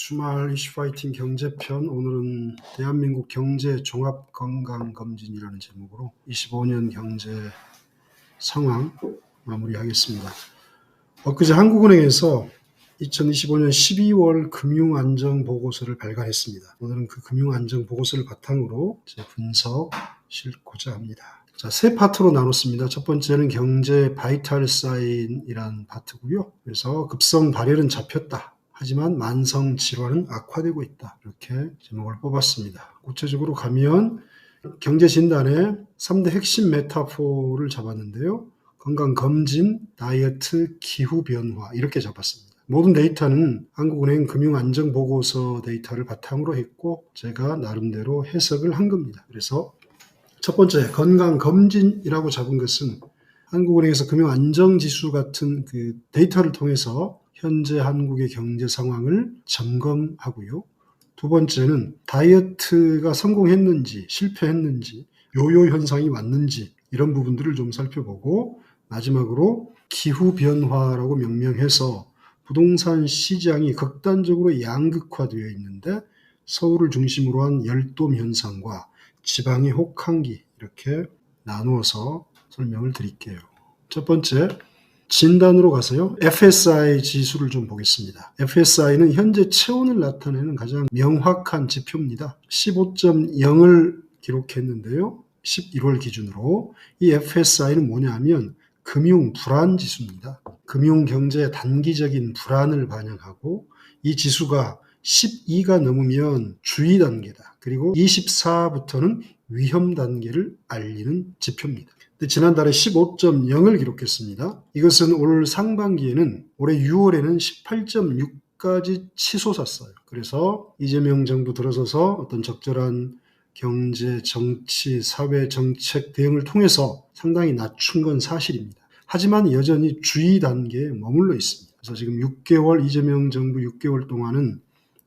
주말 이슈 파이팅 경제편, 오늘은 대한민국 경제 종합 건강 검진이라는 제목으로 25년 경제 상황 마무리하겠습니다. 엊그제 한국은행에서 2025년 12월 금융안정보고서를 발간했습니다. 오늘은 그 금융안정보고서를 바탕으로 제 분석 싣고자 합니다. 자, 세 파트로 나눴습니다. 첫 번째는 경제 바이탈 사인이란 파트고요. 그래서 급성 발열은 잡혔다. 하지만 만성 질환은 악화되고 있다. 이렇게 제목을 뽑았습니다. 구체적으로 가면 경제 진단에 3대 핵심 메타포를 잡았는데요. 건강검진, 다이어트, 기후변화 이렇게 잡았습니다. 모든 데이터는 한국은행 금융안정보고서 데이터를 바탕으로 했고 제가 나름대로 해석을 한 겁니다. 그래서 첫 번째 건강검진이라고 잡은 것은 한국은행에서 금융안정지수 같은 그 데이터를 통해서 현재 한국의 경제 상황을 점검하고요. 두 번째는 다이어트가 성공했는지 실패했는지 요요 현상이 왔는지 이런 부분들을 좀 살펴보고 마지막으로 기후변화라고 명명해서 부동산 시장이 극단적으로 양극화되어 있는데 서울을 중심으로 한 열돔 현상과 지방의 혹한기 이렇게 나누어서 설명을 드릴게요. 첫 번째 진단으로 가서요. FSI 지수를 좀 보겠습니다. FSI는 현재 체온을 나타내는 가장 명확한 지표입니다. 15.0을 기록했는데요. 11월 기준으로 이 FSI는 뭐냐면 금융 불안 지수입니다. 금융 경제의 단기적인 불안을 반영하고 이 지수가 12가 넘으면 주의 단계다. 그리고 24부터는 위험 단계를 알리는 지표입니다. 지난달에 15.0을 기록했습니다. 이것은 올 상반기에는 올해 6월에는 18.6까지 치솟았어요. 그래서 이재명 정부 들어서서 어떤 적절한 경제, 정치, 사회 정책 대응을 통해서 상당히 낮춘 건 사실입니다. 하지만 여전히 주의 단계에 머물러 있습니다. 그래서 지금 6개월 이재명 정부 6개월 동안은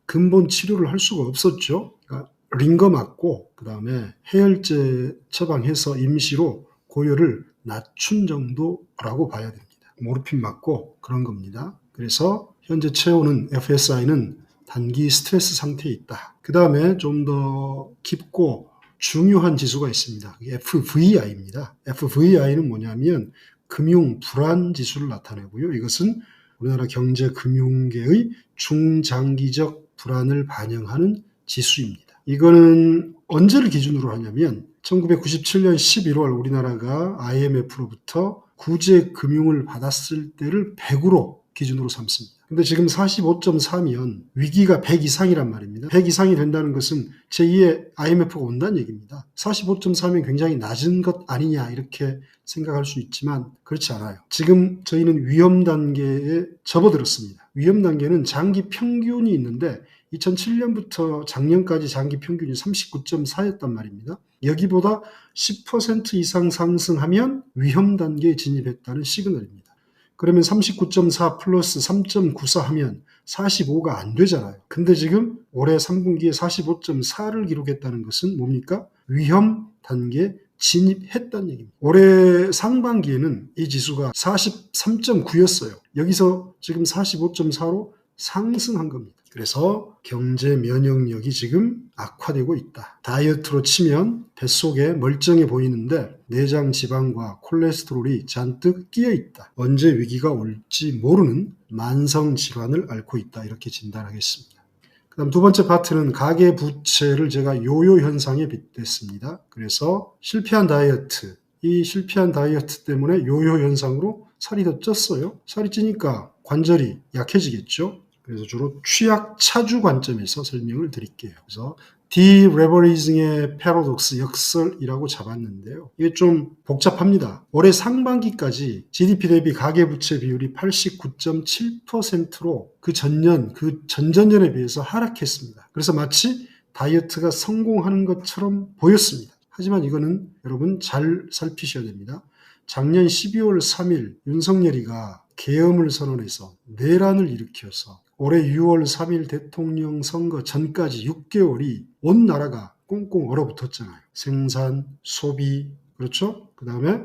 근본 치료를 할 수가 없었죠. 그러니까 링거 맞고 그다음에 해열제 처방해서 임시로 고열을 낮춘 정도라고 봐야 됩니다. 모르핀 맞고 그런 겁니다. 그래서 현재 체온은 FSI는 단기 스트레스 상태에 있다. 그 다음에 좀 더 깊고 중요한 지수가 있습니다. FVI입니다. FVI는 뭐냐면 금융 불안 지수를 나타내고요. 이것은 우리나라 경제 금융계의 중장기적 불안을 반영하는 지수입니다. 이거는 언제를 기준으로 하냐면 1997년 11월 우리나라가 IMF로부터 구제 금융을 받았을 때를 100으로 기준으로 삼습니다. 근데 지금 45.3이면 위기가 100 이상이란 말입니다. 100 이상이 된다는 것은 제2의 IMF가 온다는 얘기입니다. 45.3은 굉장히 낮은 것 아니냐 이렇게 생각할 수 있지만 그렇지 않아요. 지금 저희는 위험 단계에 접어들었습니다. 위험 단계는 장기 평균이 있는데 2007년부터 작년까지 장기 평균이 39.4였단 말입니다. 여기보다 10% 이상 상승하면 위험 단계에 진입했다는 시그널입니다. 그러면 39.4 플러스 3.94 하면 45가 안 되잖아요. 근데 지금 올해 3분기에 45.4를 기록했다는 것은 뭡니까? 위험 단계에 진입했다는 얘기입니다. 올해 상반기에는 이 지수가 43.9였어요. 여기서 지금 45.4로 상승한 겁니다. 그래서 경제 면역력이 지금 악화되고 있다. 다이어트로 치면 뱃속에 멀쩡해 보이는데 내장 지방과 콜레스테롤이 잔뜩 끼어 있다. 언제 위기가 올지 모르는 만성 질환을 앓고 있다. 이렇게 진단하겠습니다. 그다음 두 번째 파트는 가계 부채를 제가 요요 현상에 빗댔습니다. 그래서 실패한 다이어트, 이 실패한 다이어트 때문에 요요 현상으로 살이 더 쪘어요. 살이 찌니까 관절이 약해지겠죠. 그래서 주로 취약 차주 관점에서 설명을 드릴게요. 그래서 디레버리징의 패러독스 역설이라고 잡았는데요. 이게 좀 복잡합니다. 올해 상반기까지 GDP 대비 가계부채 비율이 89.7%로 그 전년, 그 전전년에 비해서 하락했습니다. 그래서 마치 다이어트가 성공하는 것처럼 보였습니다. 하지만 이거는 여러분 잘 살피셔야 됩니다. 작년 12월 3일 윤석열이가 계엄을 선언해서 내란을 일으켜서 올해 6월 3일 대통령 선거 전까지 6개월이 온 나라가 꽁꽁 얼어붙었잖아요. 생산, 소비, 그렇죠? 그 다음에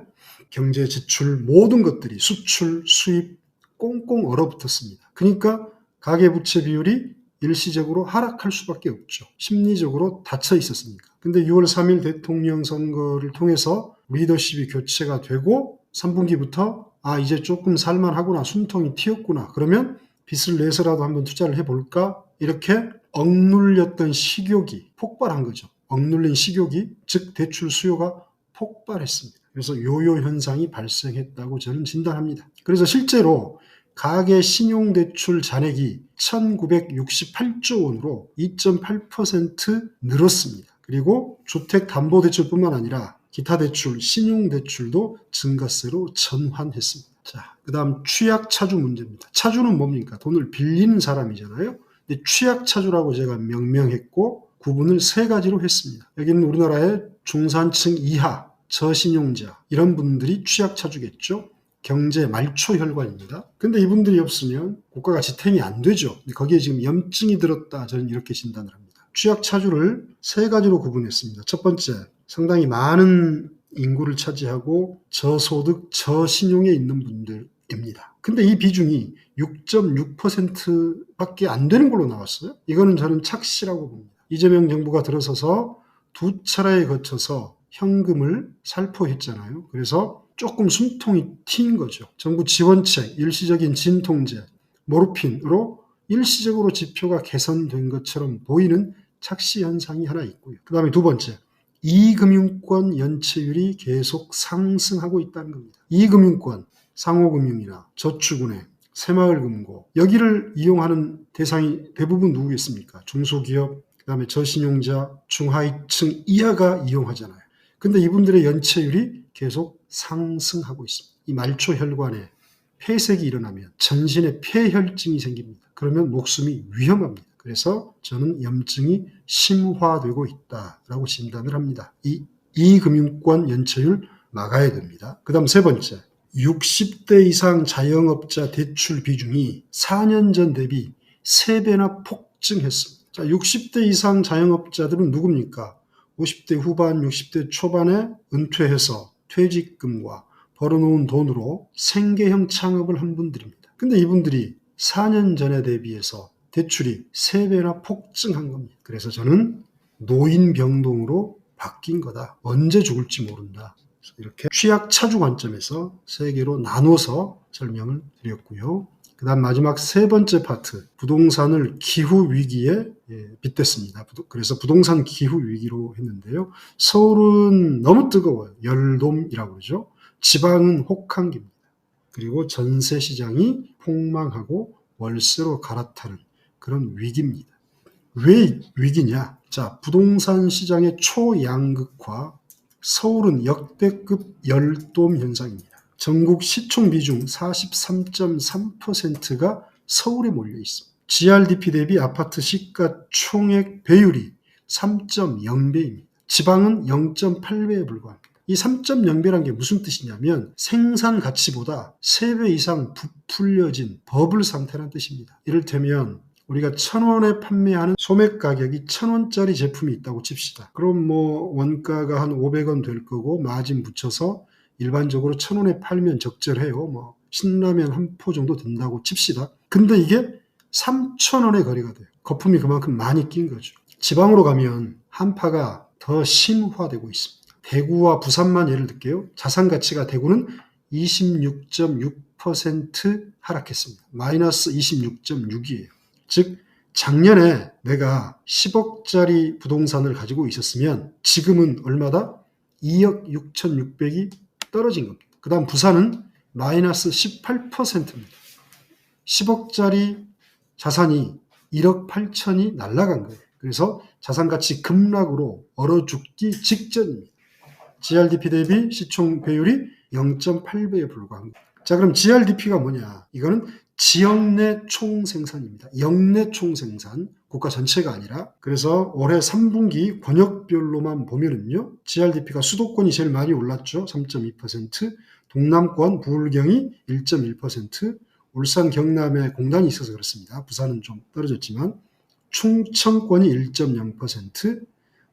경제 지출 모든 것들이 수출, 수입 꽁꽁 얼어붙었습니다. 그러니까 가계부채 비율이 일시적으로 하락할 수밖에 없죠. 심리적으로 닫혀 있었으니까. 근데 6월 3일 대통령 선거를 통해서 리더십이 교체가 되고 3분기부터 이제 조금 살만하구나, 숨통이 튀었구나, 그러면 빚을 내서라도 한번 투자를 해볼까, 이렇게 억눌렸던 식욕이 폭발한 거죠. 억눌린 식욕이, 즉 대출 수요가 폭발했습니다. 그래서 요요 현상이 발생했다고 저는 진단합니다. 그래서 실제로 가계 신용대출 잔액이 1968조 원으로 2.8% 늘었습니다. 그리고 주택담보대출뿐만 아니라 기타 대출, 신용대출도 증가세로 전환했습니다. 자, 그 다음 취약차주 문제입니다. 차주는 뭡니까? 돈을 빌리는 사람이잖아요. 근데 취약차주라고 제가 명명했고 구분을 세 가지로 했습니다. 여기는 우리나라의 중산층 이하, 저신용자, 이런 분들이 취약차주겠죠. 경제 말초 혈관입니다. 근데 이분들이 없으면 국가가 지탱이 안 되죠. 거기에 지금 염증이 들었다, 저는 이렇게 진단을 합니다. 취약차주를 세 가지로 구분했습니다. 첫 번째, 상당히 많은 인구를 차지하고 저소득, 저신용에 있는 분들입니다. 근데 이 비중이 6.6%밖에 안 되는 걸로 나왔어요. 이거는 저는 착시라고 봅니다. 이재명 정부가 들어서서 두 차례에 거쳐서 현금을 살포했잖아요. 그래서 조금 숨통이 튑 거죠. 정부 지원책, 일시적인 진통제, 모르핀으로 일시적으로 지표가 개선된 것처럼 보이는 착시 현상이 하나 있고요. 그 다음에 두 번째, 이금융권 연체율이 계속 상승하고 있다는 겁니다. 이금융권, 상호금융이나 저축은행, 새마을금고, 여기를 이용하는 대상이 대부분 누구겠습니까? 중소기업, 그 다음에 저신용자, 중하위층 이하가 이용하잖아요. 근데 이분들의 연체율이 계속 상승하고 있습니다. 이 말초 혈관에 폐색이 일어나면 전신에 폐혈증이 생깁니다. 그러면 목숨이 위험합니다. 그래서 저는 염증이 심화되고 있다라고 진단을 합니다. 이 금융권 연체율 막아야 됩니다. 그 다음 세 번째, 60대 이상 자영업자 대출 비중이 4년 전 대비 3배나 폭증했습니다. 자, 60대 이상 자영업자들은 누굽니까? 50대 후반, 60대 초반에 은퇴해서 퇴직금과 벌어놓은 돈으로 생계형 창업을 한 분들입니다. 근데 이분들이 4년 전에 대비해서 대출이 3배나 폭증한 겁니다. 그래서 저는 노인병동으로 바뀐 거다. 언제 죽을지 모른다. 이렇게 취약차주 관점에서 세 개로 나눠서 설명을 드렸고요. 그 다음 마지막 세 번째 파트, 부동산을 기후위기에 빗댔습니다. 그래서 부동산 기후위기로 했는데요. 서울은 너무 뜨거워요. 열돔이라고 그러죠. 지방은 혹한기입니다. 그리고 전세 시장이 폭망하고 월세로 갈아타는 그런 위기입니다. 왜 위기냐? 자, 부동산 시장의 초양극화, 서울은 역대급 열돔 현상입니다. 전국 시총 비중 43.3%가 서울에 몰려 있습니다. GRDP 대비 아파트 시가 총액 배율이 3.0배입니다. 지방은 0.8배에 불과합니다. 이 3.0배란 게 무슨 뜻이냐면 생산 가치보다 3배 이상 부풀려진 버블 상태라는 뜻입니다. 이를테면 우리가 1,000원에 판매하는 소매 가격이 1,000원짜리 제품이 있다고 칩시다. 그럼 원가가 한 500원 될 거고 마진 붙여서 일반적으로 1,000원에 팔면 적절해요. 신라면 한 포 정도 든다고 칩시다. 근데 이게 3,000원에 거래가 돼요. 거품이 그만큼 많이 낀 거죠. 지방으로 가면 한파가 더 심화되고 있습니다. 대구와 부산만 예를 들게요. 자산 가치가 대구는 26.6% 하락했습니다. 마이너스 26.6이에요. 즉 작년에 내가 10억짜리 부동산을 가지고 있었으면 지금은 얼마다? 2억 6,600이 떨어진 겁니다. 그 다음 부산은 마이너스 18%입니다. 10억짜리 자산이 1억 8천이 날아간 거예요. 그래서 자산가치 급락으로 얼어 죽기 직전입니다. GRDP 대비 시총 배율이 0.8배에 불과합니다. 자, 그럼 GRDP가 뭐냐? 이거는 지역 내 총생산입니다. 역내 총생산, 국가 전체가 아니라. 그래서 올해 3분기 권역별로만 보면은요, GRDP가 수도권이 제일 많이 올랐죠. 3.2%, 동남권 부울경이 1.1%, 울산 경남에 공단이 있어서 그렇습니다. 부산은 좀 떨어졌지만, 충청권이 1.0%,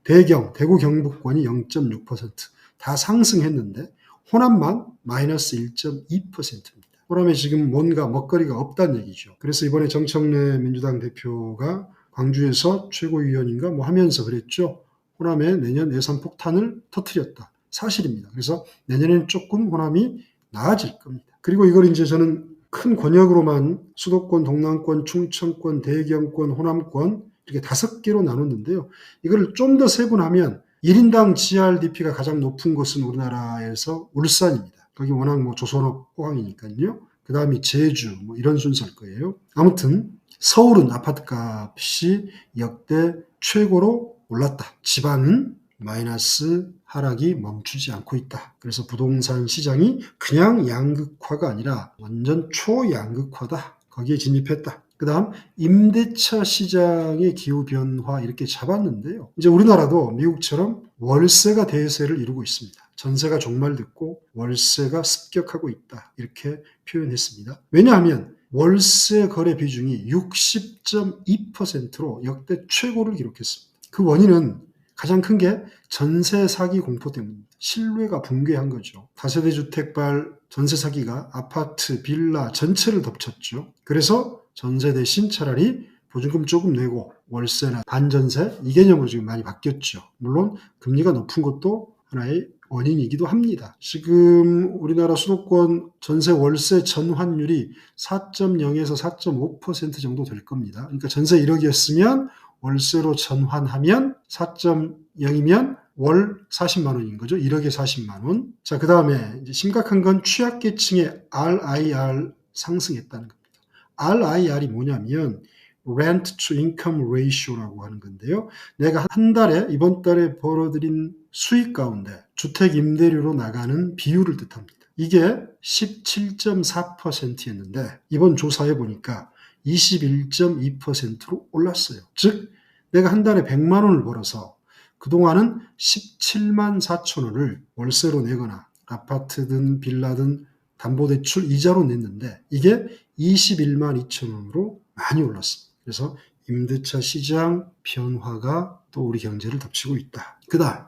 대구 경북권이 0.6%, 다 상승했는데 호남만 마이너스 1.2%입니다. 그러면 지금 뭔가 먹거리가 없다는 얘기죠. 그래서 이번에 정청래 민주당 대표가 광주에서 최고위원인가 뭐 하면서 그랬죠. 호남에 내년 예산 폭탄을 터뜨렸다. 사실입니다. 그래서 내년에는 조금 호남이 나아질 겁니다. 그리고 이걸 이제 저는 큰 권역으로만 수도권, 동남권, 충청권, 대경권, 호남권 이렇게 5개로 나눴는데요. 이걸 좀 더 세분하면 1인당 GRDP가 가장 높은 곳은 우리나라에서 울산입니다. 거기 워낙 뭐 조선업 호황이니까요. 그 다음이 제주 뭐 이런 순서일 거예요. 아무튼 서울은 아파트 값이 역대 최고로 올랐다. 지방은 마이너스 하락이 멈추지 않고 있다. 그래서 부동산 시장이 그냥 양극화가 아니라 완전 초양극화다. 거기에 진입했다. 그 다음 임대차 시장의 기후변화 이렇게 잡았는데요. 이제 우리나라도 미국처럼 월세가 대세를 이루고 있습니다. 전세가 종말됐고 월세가 습격하고 있다. 이렇게 표현했습니다. 왜냐하면 월세 거래 비중이 60.2%로 역대 최고를 기록했습니다. 그 원인은 가장 큰 게 전세 사기 공포 때문입니다. 신뢰가 붕괴한 거죠. 다세대 주택발 전세 사기가 아파트, 빌라 전체를 덮쳤죠. 그래서 전세 대신 차라리 보증금 조금 내고 월세나 반전세 이 개념으로 지금 많이 바뀌었죠. 물론 금리가 높은 것도 하나의 원인이기도 합니다. 지금 우리나라 수도권 전세 월세 전환율이 4.0에서 4.5% 정도 될 겁니다. 그러니까 전세 1억이었으면 월세로 전환하면 4.0이면 월 40만 원인 거죠. 1억에 40만 원. 자, 그 다음에 심각한 건 취약계층의 RIR 상승했다는 겁니다. RIR이 뭐냐면 Rent to Income Ratio라고 하는 건데요. 내가 한 달에 이번 달에 벌어들인 수익 가운데 주택 임대료로 나가는 비율을 뜻합니다. 이게 17.4%였는데 이번 조사해 보니까 21.2%로 올랐어요. 즉 내가 한 달에 100만 원을 벌어서 그동안은 17만 4천 원을 월세로 내거나 아파트든 빌라든 담보대출 이자로 냈는데 이게 21만 2천 원으로 많이 올랐습니다. 그래서 임대차 시장 변화가 또 우리 경제를 덮치고 있다. 그 다음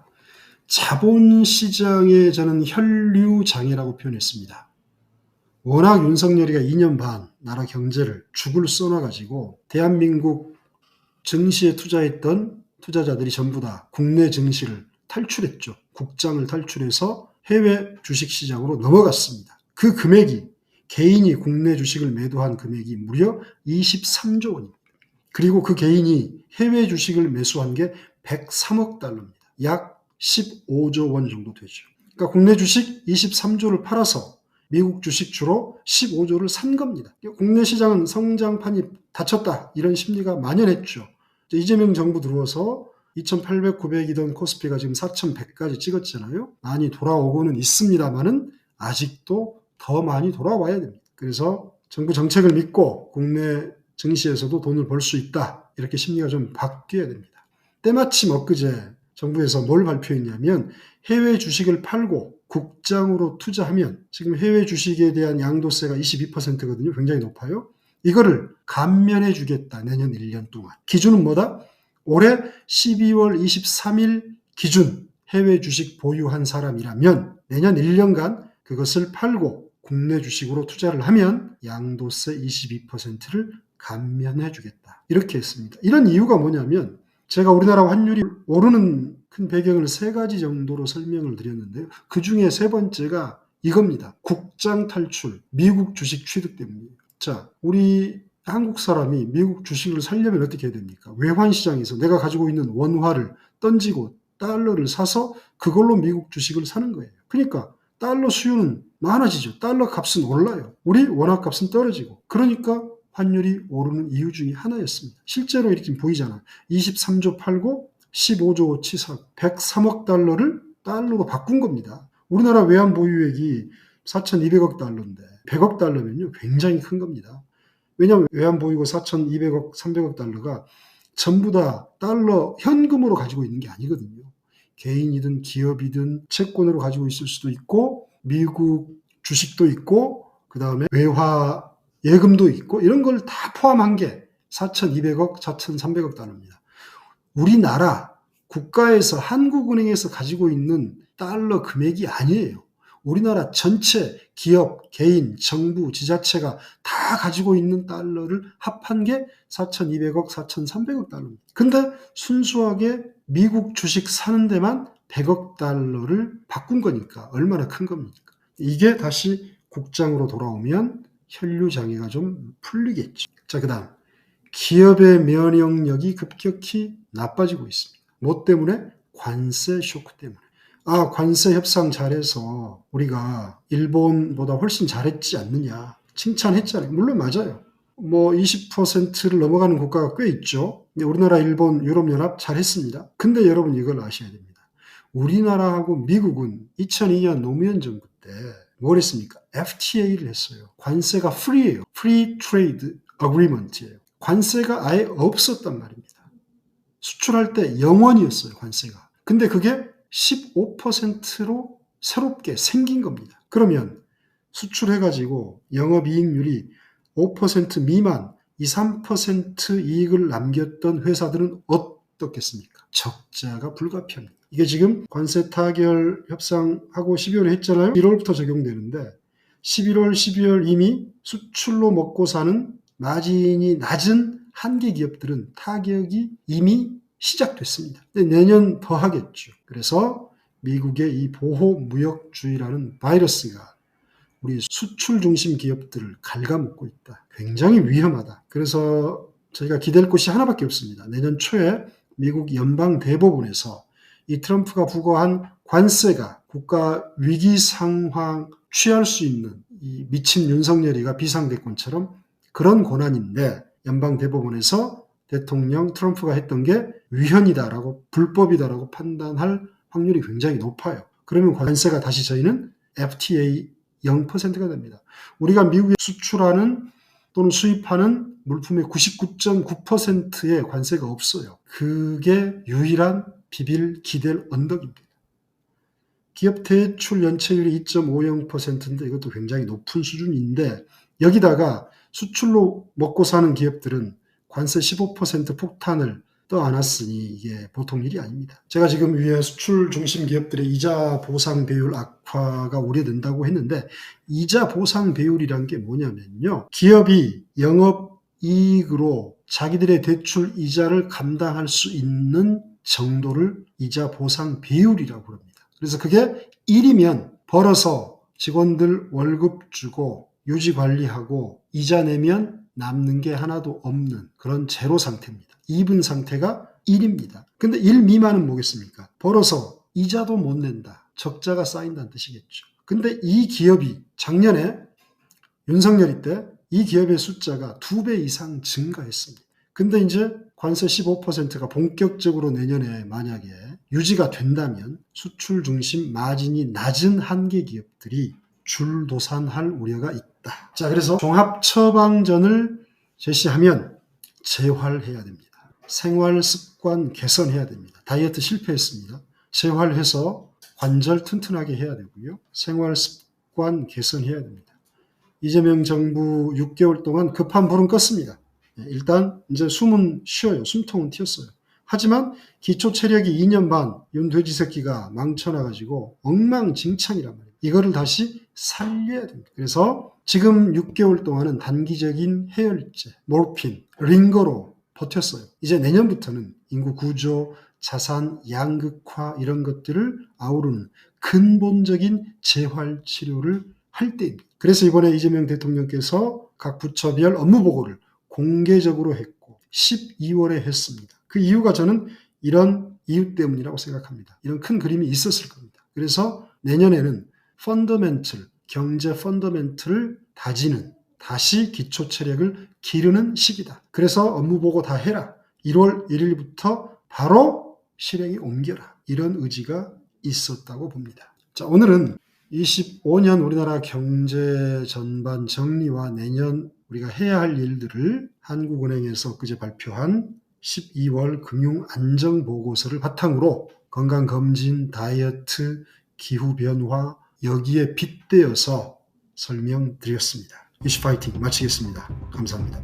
자본시장에 저는 혈류장애라고 표현했습니다. 워낙 윤석열이가 2년 반 나라 경제를 죽을 써놔가지고 대한민국 증시에 투자했던 투자자들이 전부 다 국내 증시를 탈출했죠. 국장을 탈출해서 해외 주식시장으로 넘어갔습니다. 그 금액이 개인이 국내 주식을 매도한 금액이 무려 23조 원입니다. 그리고 그 개인이 해외 주식을 매수한 게 103억 달러입니다. 약 15조 원 정도 되죠. 그러니까 국내 주식 23조를 팔아서 미국 주식 주로 15조를 산 겁니다. 국내 시장은 성장판이 닫혔다 이런 심리가 만연했죠. 이재명 정부 들어와서 2,800, 900이던 코스피가 지금 4,100까지 찍었잖아요. 많이 돌아오고는 있습니다만은 아직도 더 많이 돌아와야 됩니다. 그래서 정부 정책을 믿고 국내 증시에서도 돈을 벌 수 있다. 이렇게 심리가 좀 바뀌어야 됩니다. 때마침 엊그제 정부에서 뭘 발표했냐면 해외 주식을 팔고 국장으로 투자하면 지금 해외 주식에 대한 양도세가 22%거든요. 굉장히 높아요. 이거를 감면해 주겠다. 내년 1년 동안. 기준은 뭐다? 올해 12월 23일 기준 해외 주식 보유한 사람이라면 내년 1년간 그것을 팔고 국내 주식으로 투자를 하면 양도세 22%를 감면해 주겠다. 이렇게 했습니다. 이런 이유가 뭐냐면 제가 우리나라 환율이 오르는 큰 배경을 3가지 정도로 설명을 드렸는데요. 그 중에 3번째가 이겁니다. 국장 탈출, 미국 주식 취득 때문이에요. 자, 우리 한국 사람이 미국 주식을 사려면 어떻게 해야 됩니까? 외환시장에서 내가 가지고 있는 원화를 던지고 달러를 사서 그걸로 미국 주식을 사는 거예요. 그러니까 달러 수요는 많아지죠. 달러 값은 올라요. 우리 원화 값은 떨어지고. 그러니까 환율이 오르는 이유 중에 하나였습니다. 실제로 이렇게 보이잖아요. 23조 팔고 15조 치 사고 103억 달러를 달러로 바꾼 겁니다. 우리나라 외환 보유액이 4,200억 달러인데 100억 달러면요 굉장히 큰 겁니다. 왜냐하면 외환 보유고 4,200억, 300억 달러가 전부 다 달러 현금으로 가지고 있는 게 아니거든요. 개인이든 기업이든 채권으로 가지고 있을 수도 있고 미국 주식도 있고 그 다음에 외화 예금도 있고 이런 걸 다 포함한 게 4,200억, 4,300억 달러입니다. 우리나라 국가에서 한국은행에서 가지고 있는 달러 금액이 아니에요. 우리나라 전체 기업, 개인, 정부, 지자체가 다 가지고 있는 달러를 합한 게 4,200억, 4,300억 달러입니다. 근데 순수하게 미국 주식 사는 데만 100억 달러를 바꾼 거니까 얼마나 큰 겁니까? 이게 다시 국장으로 돌아오면 혈류 장애가 좀 풀리겠죠. 자, 그 다음 기업의 면역력이 급격히 나빠지고 있습니다. 뭐 때문에? 관세 쇼크 때문에. 관세 협상 잘해서 우리가 일본보다 훨씬 잘했지 않느냐 칭찬했잖아요. 물론 맞아요. 뭐 20%를 넘어가는 국가가 꽤 있죠. 우리나라, 일본, 유럽연합 잘했습니다. 근데 여러분 이걸 아셔야 됩니다. 우리나라하고 미국은 2002년 노무현 정부 때 뭘 했습니까? FTA를 했어요. 관세가 프리예요. Free Trade Agreement예요. 관세가 아예 없었단 말입니다. 수출할 때 0원이었어요, 관세가. 근데 그게 15%로 새롭게 생긴 겁니다. 그러면 수출해가지고 영업이익률이 5% 미만, 2, 3% 이익을 남겼던 회사들은 어떻겠습니까? 적자가 불가피합니다. 이게 지금 관세 타결 협상하고 12월에 했잖아요. 1월부터 적용되는데 11월, 12월 이미 수출로 먹고 사는 마진이 낮은 한계 기업들은 타격이 이미 시작됐습니다. 내년 더 하겠죠. 그래서 미국의 이 보호무역주의라는 바이러스가 우리 수출 중심 기업들을 갉아먹고 있다. 굉장히 위험하다. 그래서 저희가 기댈 곳이 하나밖에 없습니다. 내년 초에 미국 연방대법원에서 이 트럼프가 부과한 관세가 국가 위기 상황 취할 수 있는 이 미친 윤석열이가 비상대권처럼 그런 권한인데 연방대법원에서 대통령 트럼프가 했던 게 위헌이다라고 불법이다라고 판단할 확률이 굉장히 높아요. 그러면 관세가 다시 저희는 FTA 0%가 됩니다. 우리가 미국에 수출하는 또는 수입하는 물품의 99.9%의 관세가 없어요. 그게 유일한 비빌 기댈 언덕입니다. 기업 대출 연체율이 2.50%인데 이것도 굉장히 높은 수준인데 여기다가 수출로 먹고 사는 기업들은 관세 15% 폭탄을 떠안았으니 이게 보통 일이 아닙니다. 제가 지금 위에 수출 중심 기업들의 이자 보상 배율 악화가 우려된다고 했는데 이자 보상 배율이란 게 뭐냐면요. 기업이 영업이익으로 자기들의 대출 이자를 감당할 수 있는 정도를 이자 보상 배율이라고 합니다. 그래서 그게 1이면 벌어서 직원들 월급 주고 유지 관리하고 이자 내면 남는 게 하나도 없는 그런 제로 상태입니다. 2분 상태가 1입니다. 근데 1 미만은 뭐겠습니까? 벌어서 이자도 못 낸다. 적자가 쌓인다는 뜻이겠죠. 근데 이 기업이 작년에 윤석열이 때 이 기업의 숫자가 2배 이상 증가했습니다. 근데 이제 관세 15%가 본격적으로 내년에 만약에 유지가 된다면 수출 중심 마진이 낮은 한계 기업들이 줄도산할 우려가 있다. 자, 그래서 종합 처방전을 제시하면 재활해야 됩니다. 생활 습관 개선해야 됩니다. 다이어트 실패했습니다. 재활해서 관절 튼튼하게 해야 되고요. 생활 습관 개선해야 됩니다. 이재명 정부 6개월 동안 급한 불은 껐습니다. 일단 이제 숨은 쉬어요. 숨통은 튀었어요. 하지만 기초 체력이 2년 반 윤돼지 새끼가 망쳐놔가지고 엉망진창이란 말이에요. 이거를 다시 살려야 됩니다. 그래서 지금 6개월 동안은 단기적인 해열제, 모르핀, 링거로 버텼어요. 이제 내년부터는 인구 구조, 자산 양극화 이런 것들을 아우르는 근본적인 재활 치료를 할 때입니다. 그래서 이번에 이재명 대통령께서 각 부처별 업무 보고를 공개적으로 했고 12월에 했습니다. 그 이유가 저는 이런 이유 때문이라고 생각합니다. 이런 큰 그림이 있었을 겁니다. 그래서 내년에는 펀더멘틀, 경제 펀더멘틀을 다지는 다시 기초 체력을 기르는 시기다. 그래서 업무 보고 다 해라. 1월 1일부터 바로 실행에 옮겨라. 이런 의지가 있었다고 봅니다. 자, 오늘은 25년 우리나라 경제 전반 정리와 내년 우리가 해야 할 일들을 한국은행에서 그제 발표한 12월 금융안정보고서를 바탕으로 건강검진, 다이어트, 기후변화 여기에 빗대어서 설명드렸습니다. 이슈 파이팅 마치겠습니다. 감사합니다.